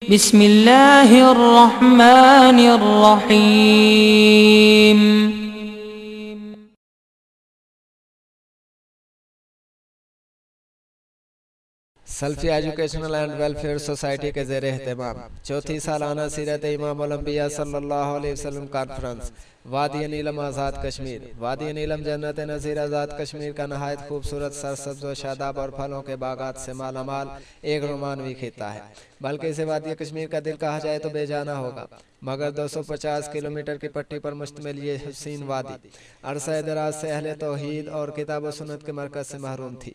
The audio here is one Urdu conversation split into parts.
بسم اللہ الرحمن الرحیم۔ سلفی ایجوکیشنل اینڈ ویلفیئر سوسائٹی کے زیر اہتمام چوتھی سالانہ سیرت امام الانبیاء صلی اللہ علیہ وسلم کانفرنس وادی نیلم آزاد کشمیر۔ وادی نیلم جنت نظیر آزاد کشمیر کا نہایت خوبصورت سرسبز و شاداب اور پھلوں کے باغات سے مالا مال ایک رومانوی خطہ ہے، بلکہ اسے وادی کشمیر کا دل کہا جائے تو بے جانا ہوگا، مگر 250 کلومیٹر کی پٹی پر مشتمل یہ حسین وادی عرصہ دراز سے اہل توحید اور کتاب و سنت کے مرکز سے محروم تھی۔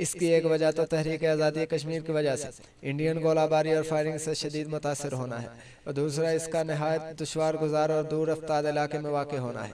اس کی ایک وجہ تو تحریک آزادی کشمیر کی وجہ سے انڈین گولہ باری اور فائرنگ سے شدید متاثر ہونا ہے، اور دوسرا اس کا نہایت دشوار گزار اور دور افتاد علاقے میں واقع ہونا ہے۔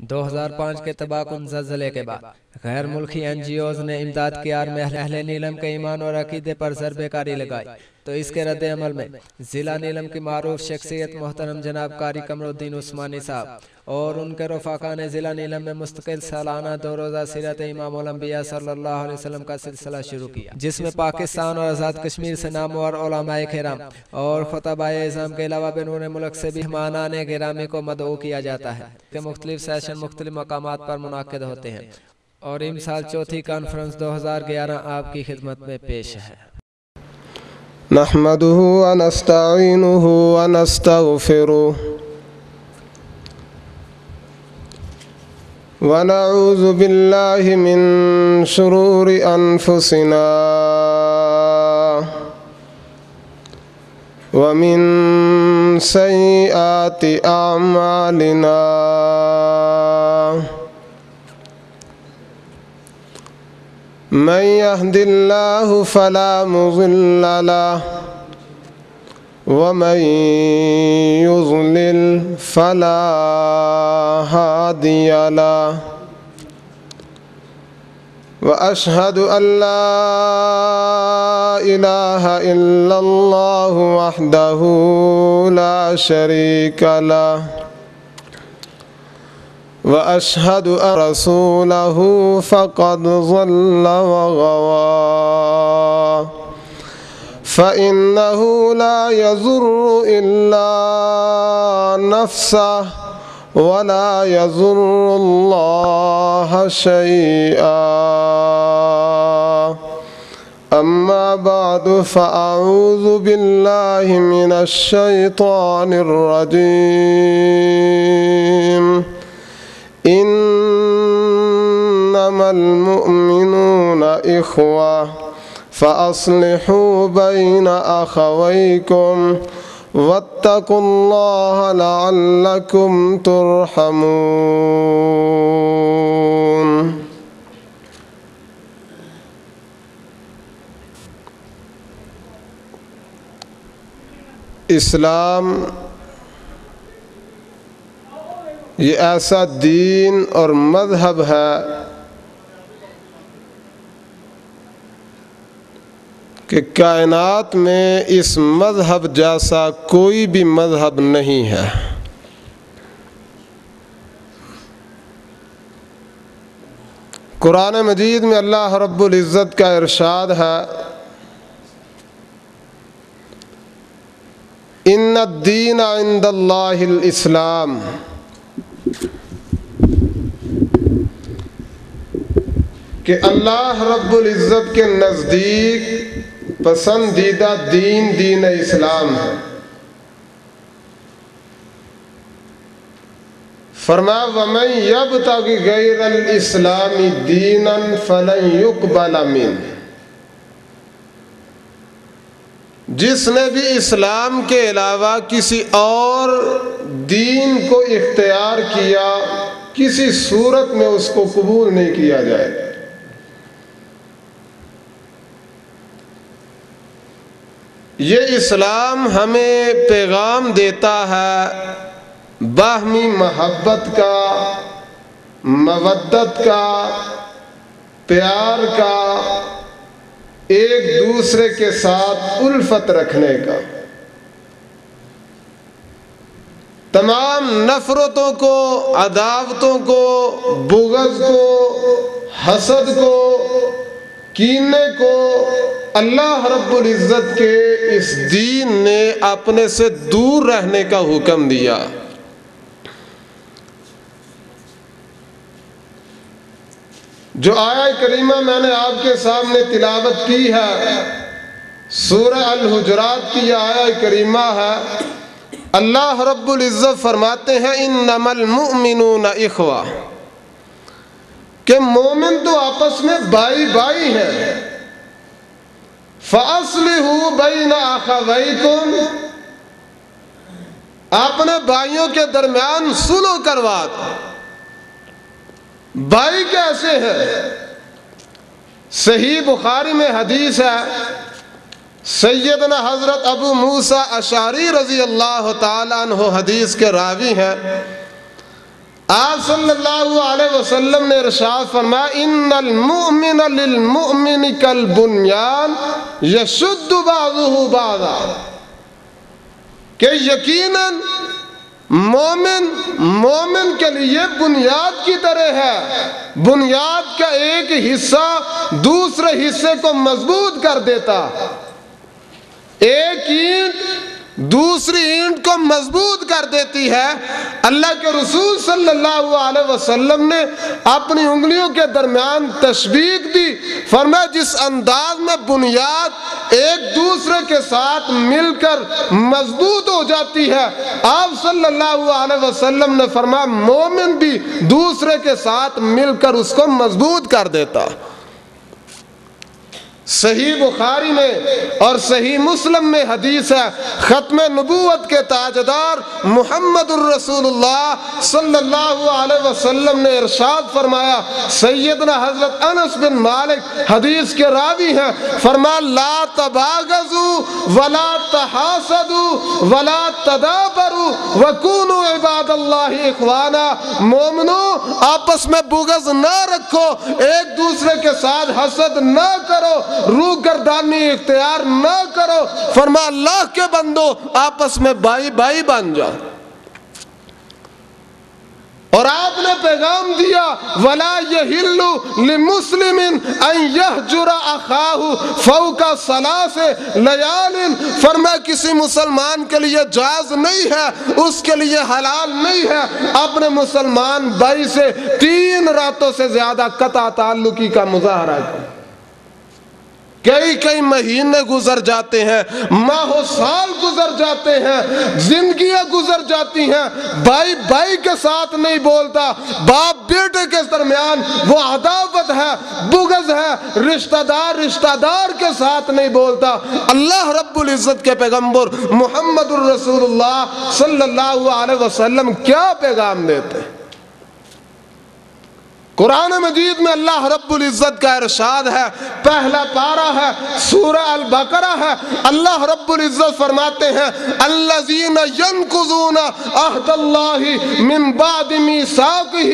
2005 کے تباہ کن زلزلے کے بعد غیر ملکی NGOز نے امداد کی آڑ میں اہل نیلم کے ایمان اور عقیدے پر ضربے کاری لگائی، تو اس کے رد عمل میں ضلع نیلم کی معروف شخصیت محترم جناب قاری قمر الدین عثمانی صاحب اور ان کے رفقا نے ضلع نیلم میں مستقل سالانہ 2 روزہ سیرت امام الانبیاء صلی اللہ علیہ وسلم کا سلسلہ شروع کیا، جس میں پاکستان اور آزاد کشمیر سے نامور علماء کرام اور خطبائے اعظام کے علاوہ بیرون ملک سے بھی مہمانان گرامی کو مدعو کیا جاتا ہے کہ مختلف سیشن مختلف مقامات پر منعقد ہوتے ہیں، اور امسال چوتھی کانفرنس 2011 آپ کی خدمت میں پیش ہے۔ نحمده ونستعینه ونستغفره ونعوذ بالله من شرور أنفسنا ومن سيئات أعمالنا من يهد الله فلا مضل له ومن يضلل فلا هادي له وأشهد أن لا إله إلا الله وحده لا شريك له وأشهد أن رسوله فقد ضل وغوى فإنه لا يضر إلا نفسه ولا يضر الله شيئا أما بعد فأعوذ بالله من الشيطان الرجيم إنما المؤمنون إخوة فأصلحوا بين أخويكم واتقوا الله لعلكم ترحمون۔ اسلام یہ ایسا دین اور مذہب ہے کہ کائنات میں اس مذہب جیسا کوئی بھی مذہب نہیں ہے۔ قرآن مجید میں اللہ رب العزت کا ارشاد ہے، ان الدین عند اللہ الاسلام، کہ اللہ رب العزت کے نزدیک پسندیدہ دین دین اسلام ہے۔ فرمایا وَمَن يَبْتَغِ غَيْرَ الْإِسْلَامِ دِينًا فَلَن يُقْبَلَ مِنْهُ، جس نے بھی اسلام کے علاوہ کسی اور دین کو اختیار کیا کسی صورت میں اس کو قبول نہیں کیا جائے گا۔ یہ اسلام ہمیں پیغام دیتا ہے باہمی محبت کا، مودت کا، پیار کا، ایک دوسرے کے ساتھ الفت رکھنے کا، تمام نفرتوں کو، عداوتوں کو، بغض کو، حسد کو، کینے کو اللہ رب العزت کے اس دین نے اپنے سے دور رہنے کا حکم دیا۔ جو آیہ کریمہ میں نے آپ کے سامنے تلاوت کی ہے، سورہ الحجرات کی یہ آیہ کریمہ ہے۔ اللہ رب العزت فرماتے ہیں انما المؤمنون اخوہ، کہ مومن تو آپس میں بھائی بھائی ہیں۔ فَأَصْلِحُوا بَيْنَ أَخَوَيْكُمْ، اپنے بھائیوں کے درمیان صلح کروا دو۔ بھائی کیسے ہیں؟ صحیح بخاری میں حدیث ہے، سیدنا حضرت ابو موسیٰ اشعری رضی اللہ تعالیٰ عنہ حدیث کے راوی ہیں۔ آپ صلی اللہ علیہ وسلم نے ارشاد فرمایا ان المؤمن للمؤمن کالبنیان یشد بعضہ بعضا، کہ یقیناً مومن کے لیے بنیاد کی طرح ہے۔ بنیاد کا ایک حصہ دوسرے حصے کو مضبوط کر دیتا، ایک اینٹ دوسری اینٹ کو مضبوط کر دیتی ہے۔ اللہ کے رسول صلی اللہ علیہ وسلم نے اپنی انگلیوں کے درمیان تشبیہ دی، فرمایا جس انداز میں بنیاد ایک دوسرے کے ساتھ مل کر مضبوط ہو جاتی ہے، آپ صلی اللہ علیہ وسلم نے فرمایا مومن بھی دوسرے کے ساتھ مل کر اس کو مضبوط کر دیتا۔ صحیح بخاری میں اور صحیح مسلم میں حدیث ہے، ختم نبوت کے تاجدار محمد الرسول اللہ صلی اللہ علیہ وسلم نے ارشاد فرمایا، سیدنا حضرت انس بن مالک حدیث کے راوی ہیں، فرمایا لا تباغضوا ولا تحاسدوا ولا تدابروا وكونوا عباد اللہ اخوانا، مومنوں آپس میں بغض نہ رکھو، ایک دوسرے کے ساتھ حسد نہ کرو، روح گردانی اختیار نہ کرو، فرما اللہ کے بندو آپس میں بھائی بھائی بن جاؤ۔ اور آپ نے پیغام دیا وَلَا يَحِلُّ لِمُسْلِمٍ أَن يَحْجُرَ أَخَاهُ فَوْقَ ثَلَاثِ لَيَالٍ، فرمایا کسی مسلمان کے لیے جائز نہیں ہے، اس کے لیے حلال نہیں ہے اپنے مسلمان بھائی سے 3 راتوں سے زیادہ قطع تعلقی کا مظاہرہ کرے۔ کئی مہینے گزر جاتے ہیں، ماہ و سال گزر جاتے ہیں، زندگیاں گزر جاتی ہیں، بھائی بھائی کے ساتھ نہیں بولتا، باپ بیٹے کے درمیان وہ عداوت ہے، بغض ہے، رشتہ دار کے ساتھ نہیں بولتا۔ اللہ رب العزت کے پیغمبر محمد الرسول اللہ صلی اللہ علیہ وسلم کیا پیغام دیتے ہیں؟ قرآن مجید میں اللہ رب العزت کا ارشاد ہے، پہلا پارہ ہے، سورہ البقرہ ہے، اللہ رب العزت فرماتے ہیں الذین ینقضون عہد اللہ من بعد میثاقہ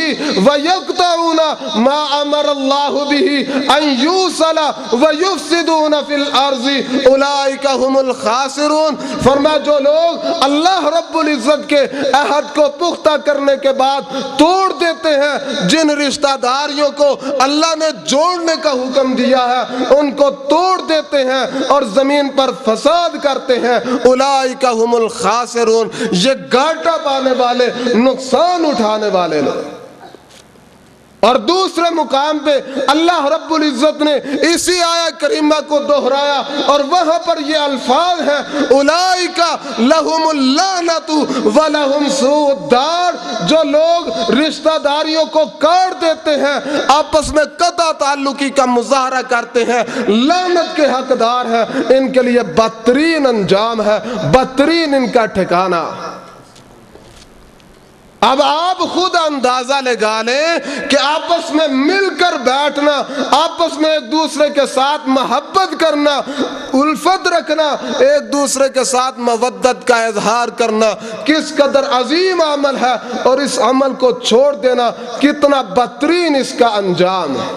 ویقطعون ما امر اللہ بہ ان یوصل ویفسدون فی الارض اولئک هم الخاسرون، فرمایا جو لوگ اللہ رب العزت کے عہد کو پختہ کرنے کے بعد توڑ دیتے ہیں، جن رشتہ داریوں کو اللہ نے جوڑنے کا حکم دیا ہے ان کو توڑ دیتے ہیں اور زمین پر فساد کرتے ہیں، اولئک هم الخاسرون، یہ گھاٹا پانے والے، نقصان اٹھانے والے لوگ۔ اور دوسرے مقام پہ اللہ رب العزت نے اسی آیہ کریمہ کو دہرایا اور وہاں پر یہ الفاظ ہیں اولئک لہم اللعنۃ ولہم سوء الدار، جو لوگ رشتہ داریوں کو کاٹ دیتے ہیں، آپس میں قطع تعلقی کا مظاہرہ کرتے ہیں، لعنت کے حقدار ہیں، ان کے لیے بدترین انجام ہے، بدترین ان کا ٹھکانہ۔ اب آپ خود اندازہ لگا لیں کہ آپس میں مل کر بیٹھنا، آپس میں ایک دوسرے کے ساتھ محبت کرنا، الفت رکھنا، ایک دوسرے کے ساتھ مودت کا اظہار کرنا کس قدر عظیم عمل ہے، اور اس عمل کو چھوڑ دینا کتنا بدترین اس کا انجام ہے۔